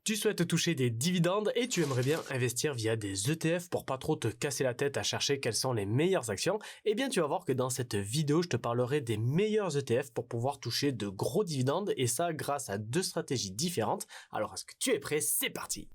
Tu souhaites toucher des dividendes et tu aimerais bien investir via des ETF pour pas trop te casser la tête à chercher quelles sont les meilleures actions? Eh bien, tu vas voir que dans cette vidéo, je te parlerai des meilleurs ETF pour pouvoir toucher de gros dividendes et ça grâce à deux stratégies différentes. Alors, est-ce que tu es prêt? C'est parti!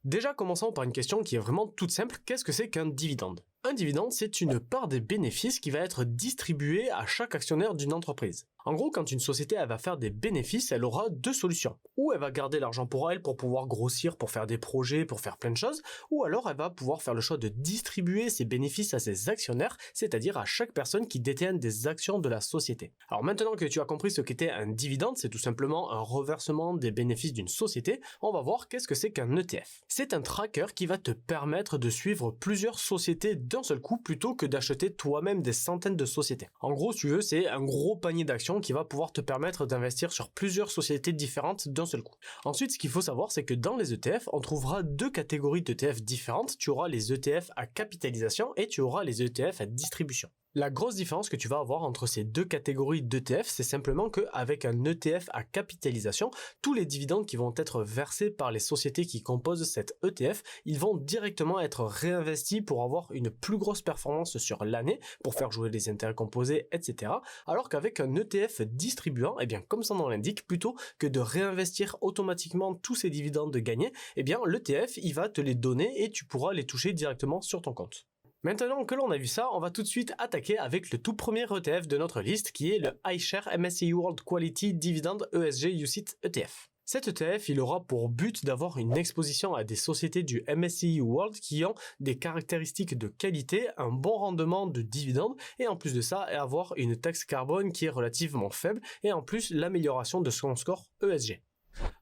Déjà, commençons par une question qui est vraiment toute simple. Qu'est-ce que c'est qu'un dividende? Un dividende, c'est une part des bénéfices qui va être distribuée à chaque actionnaire d'une entreprise. En gros, quand une société elle va faire des bénéfices, elle aura deux solutions. Ou elle va garder l'argent pour elle pour pouvoir grossir, pour faire des projets, pour faire plein de choses, ou alors elle va pouvoir faire le choix de distribuer ses bénéfices à ses actionnaires, c'est-à-dire à chaque personne qui détient des actions de la société. Alors maintenant que tu as compris ce qu'était un dividende, c'est tout simplement un reversement des bénéfices d'une société, on va voir qu'est-ce que c'est qu'un ETF. C'est un tracker qui va te permettre de suivre plusieurs sociétés d'un seul coup plutôt que d'acheter toi-même des centaines de sociétés. En gros, si tu veux, c'est un gros panier d'actions qui va pouvoir te permettre d'investir sur plusieurs sociétés différentes d'un seul coup. Ensuite, ce qu'il faut savoir, c'est que dans les ETF, on trouvera deux catégories d'ETF différentes. Tu auras les ETF à capitalisation et tu auras les ETF à distribution. La grosse différence que tu vas avoir entre ces deux catégories d'ETF, c'est simplement qu'avec un ETF à capitalisation, tous les dividendes qui vont être versés par les sociétés qui composent cet ETF, ils vont directement être réinvestis pour avoir une plus grosse performance sur l'année, pour faire jouer les intérêts composés, etc. Alors qu'avec un ETF distribuant, eh bien, comme son nom l'indique, plutôt que de réinvestir automatiquement tous ces dividendes gagnés, eh bien, l'ETF, il va te les donner et tu pourras les toucher directement sur ton compte. Maintenant que l'on a vu ça, on va tout de suite attaquer avec le tout premier ETF de notre liste qui est le iShares MSCI World Quality Dividend ESG UCITS ETF. Cet ETF, il aura pour but d'avoir une exposition à des sociétés du MSCI World qui ont des caractéristiques de qualité, un bon rendement de dividendes et en plus de ça, avoir une taxe carbone qui est relativement faible et en plus l'amélioration de son score ESG.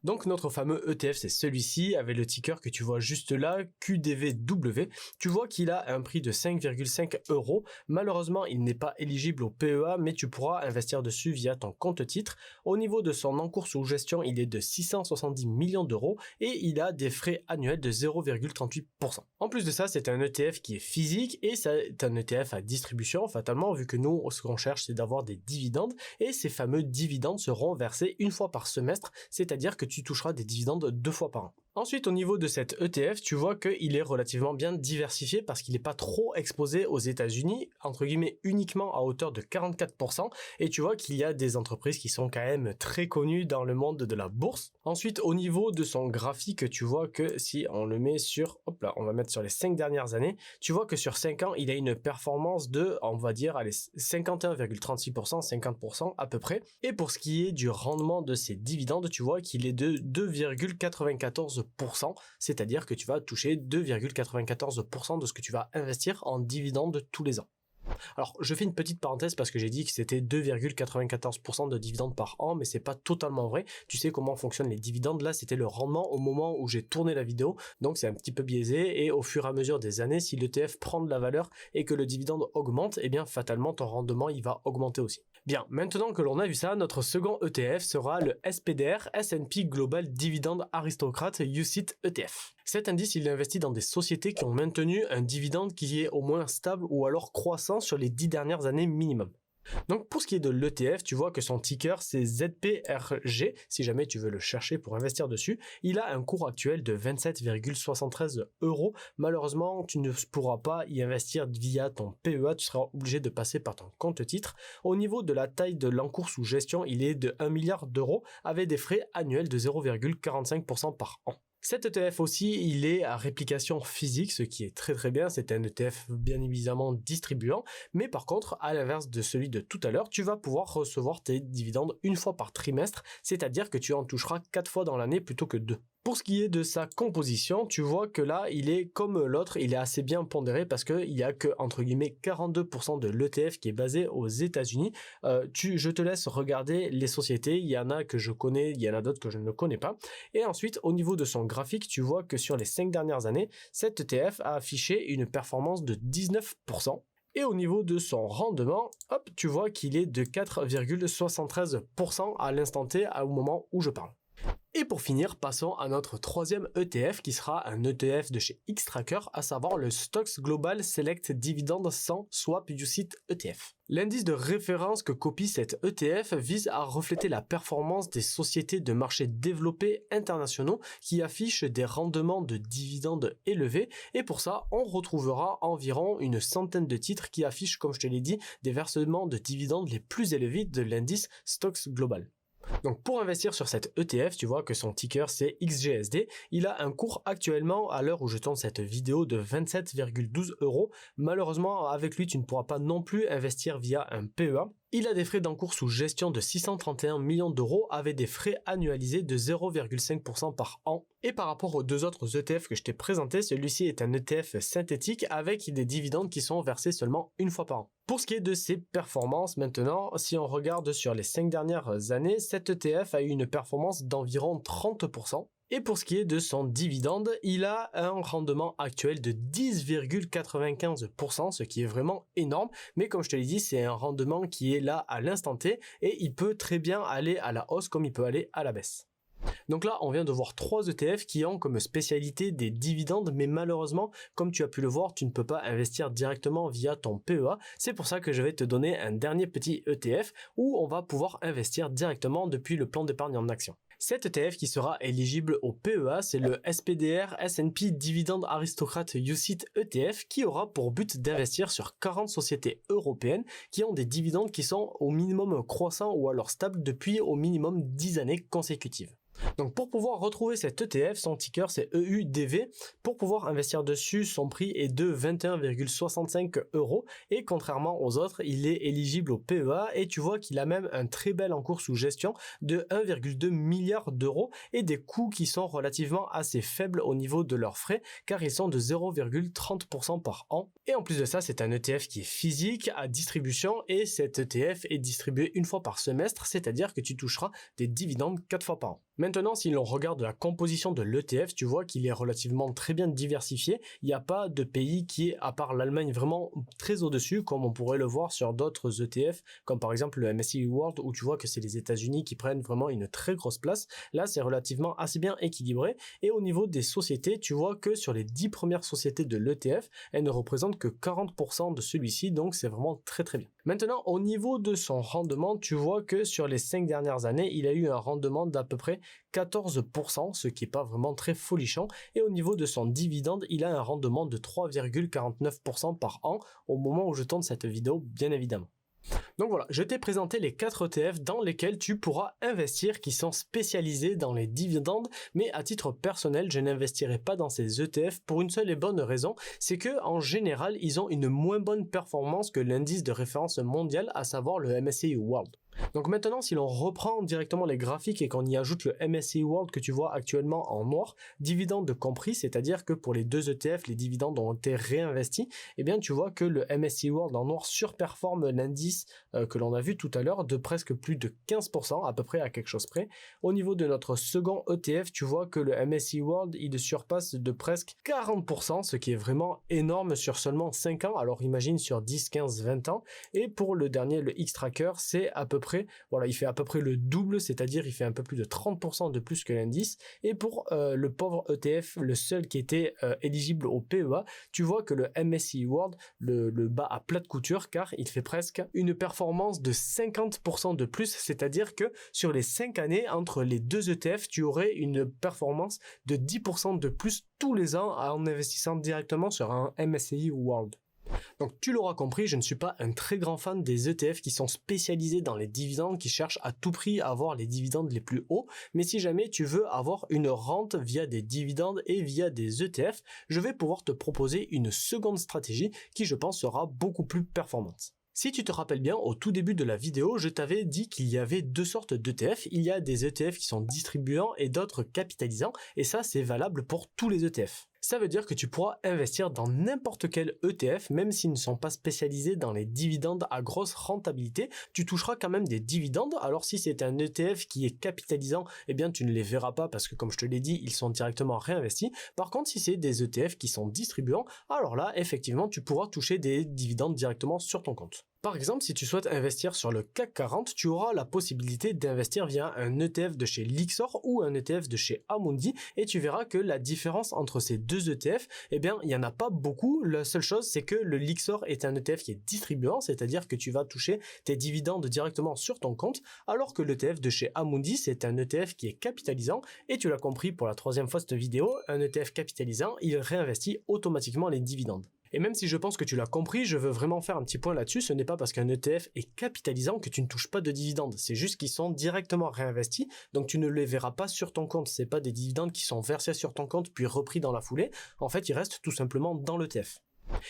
Donc notre fameux ETF, c'est celui-ci, avec le ticker que tu vois juste là, QDVW. Tu vois qu'il a un prix de 5,5 €. Malheureusement, il n'est pas éligible au PEA, mais tu pourras investir dessus via ton compte titre. Au niveau de son encours sous gestion, il est de 670 millions d'euros et il a des frais annuels de 0,38%. En plus de ça, c'est un ETF qui est physique et c'est un ETF à distribution, fatalement, vu que nous, ce qu'on cherche, c'est d'avoir des dividendes et ces fameux dividendes seront versés une fois par semestre, c'est-à-dire que tu toucheras des dividendes 2 fois par an. Ensuite, au niveau de cet ETF, tu vois qu'il est relativement bien diversifié parce qu'il n'est pas trop exposé aux États-Unis, entre guillemets uniquement à hauteur de 44%, et tu vois qu'il y a des entreprises qui sont quand même très connues dans le monde de la bourse. Ensuite, au niveau de son graphique, tu vois que si on le met sur, hop là, on va mettre sur les 5 dernières années, tu vois que sur 5 ans, il a une performance de, on va dire, allez, 51,36%, 50% à peu près. Et pour ce qui est du rendement de ses dividendes, tu vois qu'il est de 2,94%, c'est-à-dire que tu vas toucher 2,94% de ce que tu vas investir en dividendes tous les ans. Alors, je fais une petite parenthèse parce que j'ai dit que c'était 2,94% de dividendes par an, mais c'est pas totalement vrai. Tu sais comment fonctionnent les dividendes. Là, c'était le rendement au moment où j'ai tourné la vidéo, donc c'est un petit peu biaisé et au fur et à mesure des années, si l'ETF prend de la valeur et que le dividende augmente, eh bien, fatalement, ton rendement, il va augmenter aussi. Bien, maintenant que l'on a vu ça, notre second ETF sera le SPDR S&P Global Dividend Aristocrate UCITS ETF. Cet indice, il investit dans des sociétés qui ont maintenu un dividende qui est au moins stable ou alors croissant sur les 10 dernières années minimum. Donc pour ce qui est de l'ETF, tu vois que son ticker c'est ZPRG, si jamais tu veux le chercher pour investir dessus. Il a un cours actuel de 27,73 €. Malheureusement, tu ne pourras pas y investir via ton PEA, tu seras obligé de passer par ton compte titre. Au niveau de la taille de l'encours sous gestion, il est de 1 milliard d'euros avec des frais annuels de 0,45% par an. Cet ETF aussi, il est à réplication physique, ce qui est très très bien. C'est un ETF bien évidemment distribuant, mais par contre, à l'inverse de celui de tout à l'heure, tu vas pouvoir recevoir tes dividendes une fois par trimestre, c'est-à-dire que tu en toucheras 4 fois dans l'année plutôt que 2. Pour ce qui est de sa composition, tu vois que là, il est comme l'autre, il est assez bien pondéré parce que il y a que, entre guillemets, 42% de l'ETF qui est basé aux États-Unis. Je te laisse regarder les sociétés. Il y en a que je connais, il y en a d'autres que je ne connais pas. Et ensuite, au niveau de son graphique, tu vois que sur les 5 dernières années, cet ETF a affiché une performance de 19%. Et au niveau de son rendement, hop, tu vois qu'il est de 4,73% à l'instant T au moment où je parle. Et pour finir, passons à notre troisième ETF qui sera un ETF de chez Xtrackers, à savoir le Stocks Global Select Dividend 100 Swap UCITS ETF. L'indice de référence que copie cet ETF vise à refléter la performance des sociétés de marché développés internationaux qui affichent des rendements de dividendes élevés, et pour ça, on retrouvera environ une centaine de titres qui affichent, comme je te l'ai dit, des versements de dividendes les plus élevés de l'indice Stocks Global. Donc pour investir sur cet ETF, tu vois que son ticker c'est XGSD, il a un cours actuellement à l'heure où je tourne cette vidéo de 27,12 €. Malheureusement avec lui tu ne pourras pas non plus investir via un PEA. Il a des frais d'encours sous gestion de 631 millions d'euros avec des frais annualisés de 0,5% par an. Et par rapport aux deux autres ETF que je t'ai présentés, celui-ci est un ETF synthétique avec des dividendes qui sont versés seulement une fois par an. Pour ce qui est de ses performances maintenant, si on regarde sur les 5 dernières années, cet ETF a eu une performance d'environ 30%. Et pour ce qui est de son dividende, il a un rendement actuel de 10,95%, ce qui est vraiment énorme. Mais comme je te l'ai dit, c'est un rendement qui est là à l'instant T et il peut très bien aller à la hausse comme il peut aller à la baisse. Donc là, on vient de voir 3 ETF qui ont comme spécialité des dividendes, mais malheureusement, comme tu as pu le voir, tu ne peux pas investir directement via ton PEA. C'est pour ça que je vais te donner un dernier petit ETF où on va pouvoir investir directement depuis le plan d'épargne en action. Cet ETF qui sera éligible au PEA, c'est le SPDR S&P Dividend Aristocrate UCITS ETF qui aura pour but d'investir sur 40 sociétés européennes qui ont des dividendes qui sont au minimum croissants ou alors stables depuis au minimum 10 années consécutives. Donc pour pouvoir retrouver cet ETF, son ticker c'est EUDV. Pour pouvoir investir dessus, son prix est de 21,65 € et contrairement aux autres, il est éligible au PEA et tu vois qu'il a même un très bel encours sous gestion de 1,2 milliard d'euros et des coûts qui sont relativement assez faibles au niveau de leurs frais car ils sont de 0,30% par an. Et en plus de ça, c'est un ETF qui est physique à distribution et cet ETF est distribué une fois par semestre, c'est-à-dire que tu toucheras des dividendes 4 fois par an. Maintenant, si l'on regarde la composition de l'ETF, tu vois qu'il est relativement très bien diversifié. Il n'y a pas de pays qui est, à part l'Allemagne, vraiment très au-dessus, comme on pourrait le voir sur d'autres ETF, comme par exemple le MSCI World, où tu vois que c'est les États-Unis qui prennent vraiment une très grosse place. Là, c'est relativement assez bien équilibré. Et au niveau des sociétés, tu vois que sur les 10 premières sociétés de l'ETF, elles ne représentent que 40% de celui-ci, donc c'est vraiment très très bien. Maintenant, au niveau de son rendement, tu vois que sur les 5 dernières années, il a eu un rendement d'à peu près 14%, ce qui n'est pas vraiment très folichon. Et au niveau de son dividende, il a un rendement de 3,49% par an au moment où je tourne cette vidéo, bien évidemment. Donc voilà, je t'ai présenté les 4 ETF dans lesquels tu pourras investir qui sont spécialisés dans les dividendes, mais à titre personnel, je n'investirai pas dans ces ETF pour une seule et bonne raison, c'est que en général, ils ont une moins bonne performance que l'indice de référence mondial, à savoir le MSCI World. Donc maintenant, si l'on reprend directement les graphiques et qu'on y ajoute le MSCI World que tu vois actuellement en noir, dividendes compris, c'est-à-dire que pour les 2 ETF, les dividendes ont été réinvestis, eh bien tu vois que le MSCI World en noir surperforme l'indice que l'on a vu tout à l'heure de presque plus de 15%, à peu près à quelque chose près. Au niveau de notre second ETF, tu vois que le MSCI World, il surpasse de presque 40%, ce qui est vraiment énorme sur seulement 5 ans, alors imagine sur 10, 15, 20 ans. Et pour le dernier, le Xtracker, c'est à peu près, voilà, il fait à peu près le double, c'est-à-dire il fait un peu plus de 30% de plus que l'indice. Et pour le pauvre ETF, le seul qui était éligible au PEA, tu vois que le MSCI World le bat à plat de couture car il fait presque une performance de 50% de plus, c'est-à-dire que sur les 5 années entre les 2 ETF, tu aurais une performance de 10% de plus tous les ans en investissant directement sur un MSCI World. Donc tu l'auras compris, je ne suis pas un très grand fan des ETF qui sont spécialisés dans les dividendes, qui cherchent à tout prix à avoir les dividendes les plus hauts, mais si jamais tu veux avoir une rente via des dividendes et via des ETF, je vais pouvoir te proposer une seconde stratégie qui je pense sera beaucoup plus performante. Si tu te rappelles bien, au tout début de la vidéo, je t'avais dit qu'il y avait 2 sortes d'ETF. Il y a des ETF qui sont distribuants et d'autres capitalisants, et ça c'est valable pour tous les ETF. Ça veut dire que tu pourras investir dans n'importe quel ETF, même s'ils ne sont pas spécialisés dans les dividendes à grosse rentabilité, tu toucheras quand même des dividendes. Alors si c'est un ETF qui est capitalisant, eh bien tu ne les verras pas parce que comme je te l'ai dit, ils sont directement réinvestis. Par contre, si c'est des ETF qui sont distribuants, alors là, effectivement, tu pourras toucher des dividendes directement sur ton compte. Par exemple, si tu souhaites investir sur le CAC 40, tu auras la possibilité d'investir via un ETF de chez Lyxor ou un ETF de chez Amundi et tu verras que la différence entre ces deux ETF, eh bien, il n'y en a pas beaucoup. La seule chose, c'est que le Lyxor est un ETF qui est distribuant, c'est-à-dire que tu vas toucher tes dividendes directement sur ton compte, alors que l'ETF de chez Amundi, c'est un ETF qui est capitalisant et tu l'as compris pour la troisième fois cette vidéo, un ETF capitalisant, il réinvestit automatiquement les dividendes. Et même si je pense que tu l'as compris, je veux vraiment faire un petit point là-dessus. Ce n'est pas parce qu'un ETF est capitalisant que tu ne touches pas de dividendes. C'est juste qu'ils sont directement réinvestis, donc tu ne les verras pas sur ton compte. C'est pas des dividendes qui sont versés sur ton compte puis repris dans la foulée. En fait, ils restent tout simplement dans l'ETF.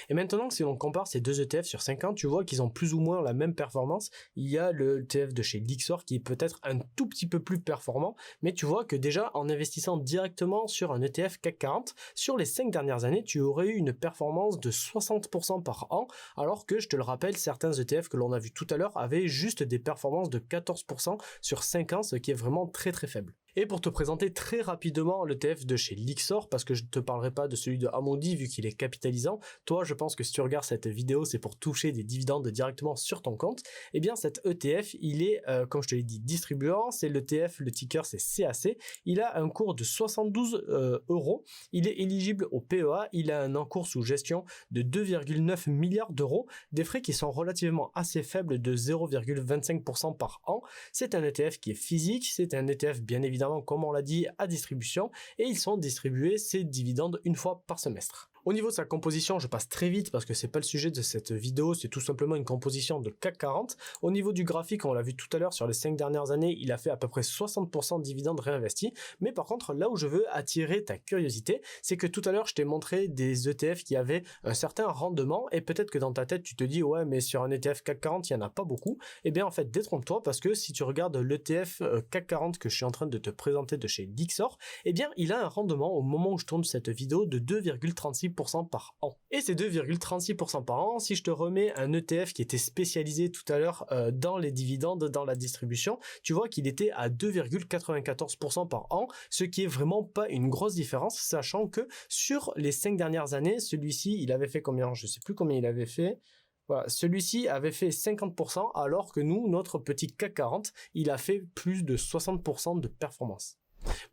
Et maintenant, si l'on compare ces deux ETF sur 5 ans, tu vois qu'ils ont plus ou moins la même performance. Il y a le ETF de chez Lyxor qui est peut-être un tout petit peu plus performant, mais tu vois que déjà en investissant directement sur un ETF CAC 40, sur les 5 dernières années, tu aurais eu une performance de 60% par an, alors que, je te le rappelle, certains ETF que l'on a vu tout à l'heure avaient juste des performances de 14% sur 5 ans, ce qui est vraiment très très faible. Et pour te présenter très rapidement l'ETF de chez Lyxor, parce que je ne te parlerai pas de celui de Amundi vu qu'il est capitalisant, toi je pense que si tu regardes cette vidéo c'est pour toucher des dividendes directement sur ton compte, et bien cet ETF il est, comme je te l'ai dit, distribuant, c'est l'ETF, le ticker c'est CAC, il a un cours de 72 euros, il est éligible au PEA, il a un encours sous gestion de 2,9 milliards d'euros, des frais qui sont relativement assez faibles de 0,25% par an, c'est un ETF qui est physique, c'est un ETF bien évidemment comme on l'a dit, à distribution et ils sont distribués ces dividendes une fois par semestre. Au niveau de sa composition, je passe très vite parce que c'est pas le sujet de cette vidéo, c'est tout simplement une composition de CAC 40. Au niveau du graphique, on l'a vu tout à l'heure, sur les 5 dernières années, il a fait à peu près 60% de dividendes réinvestis. Mais par contre, là où je veux attirer ta curiosité, c'est que tout à l'heure, je t'ai montré des ETF qui avaient un certain rendement et peut-être que dans ta tête, tu te dis, ouais, mais sur un ETF CAC 40, il n'y en a pas beaucoup. Eh bien, en fait, détrompe-toi parce que si tu regardes l'ETF CAC 40 que je suis en train de te présenter de chez Lyxor, eh bien, il a un rendement au moment où je tourne cette vidéo de 2,36% par an. Et ces 2,36% par an, si je te remets un ETF qui était spécialisé tout à l'heure dans les dividendes, dans la distribution, tu vois qu'il était à 2,94% par an, ce qui est vraiment pas une grosse différence, sachant que sur les 5 dernières années, celui-ci, il avait fait combien? Je sais plus combien il avait fait. Voilà, celui-ci avait fait 50% alors que nous, notre petit CAC 40, il a fait plus de 60% de performance.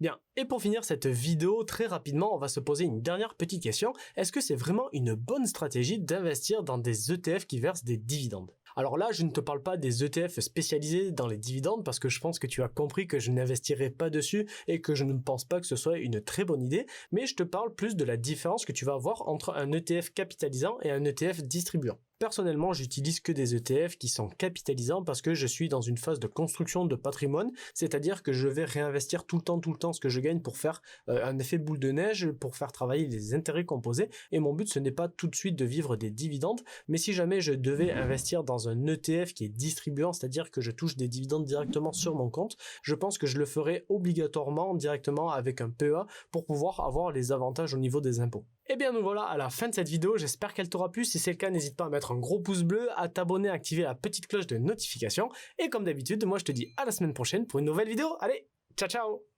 Bien, et pour finir cette vidéo, très rapidement, on va se poser une dernière petite question. Est-ce que c'est vraiment une bonne stratégie d'investir dans des ETF qui versent des dividendes? Alors là, je ne te parle pas des ETF spécialisés dans les dividendes parce que je pense que tu as compris que je n'investirai pas dessus et que je ne pense pas que ce soit une très bonne idée, mais je te parle plus de la différence que tu vas avoir entre un ETF capitalisant et un ETF distribuant. Personnellement, j'utilise que des ETF qui sont capitalisants parce que je suis dans une phase de construction de patrimoine, c'est-à-dire que je vais réinvestir tout le temps ce que je gagne pour faire un effet boule de neige, pour faire travailler les intérêts composés, et mon but ce n'est pas tout de suite de vivre des dividendes, mais si jamais je devais investir dans un ETF qui est distribuant, c'est-à-dire que je touche des dividendes directement sur mon compte, je pense que je le ferai obligatoirement directement avec un PEA pour pouvoir avoir les avantages au niveau des impôts. Et bien nous voilà à la fin de cette vidéo, j'espère qu'elle t'aura plu. Si c'est le cas, n'hésite pas à mettre un gros pouce bleu, à t'abonner, à activer la petite cloche de notification. Et comme d'habitude, moi je te dis à la semaine prochaine pour une nouvelle vidéo. Allez, ciao ciao!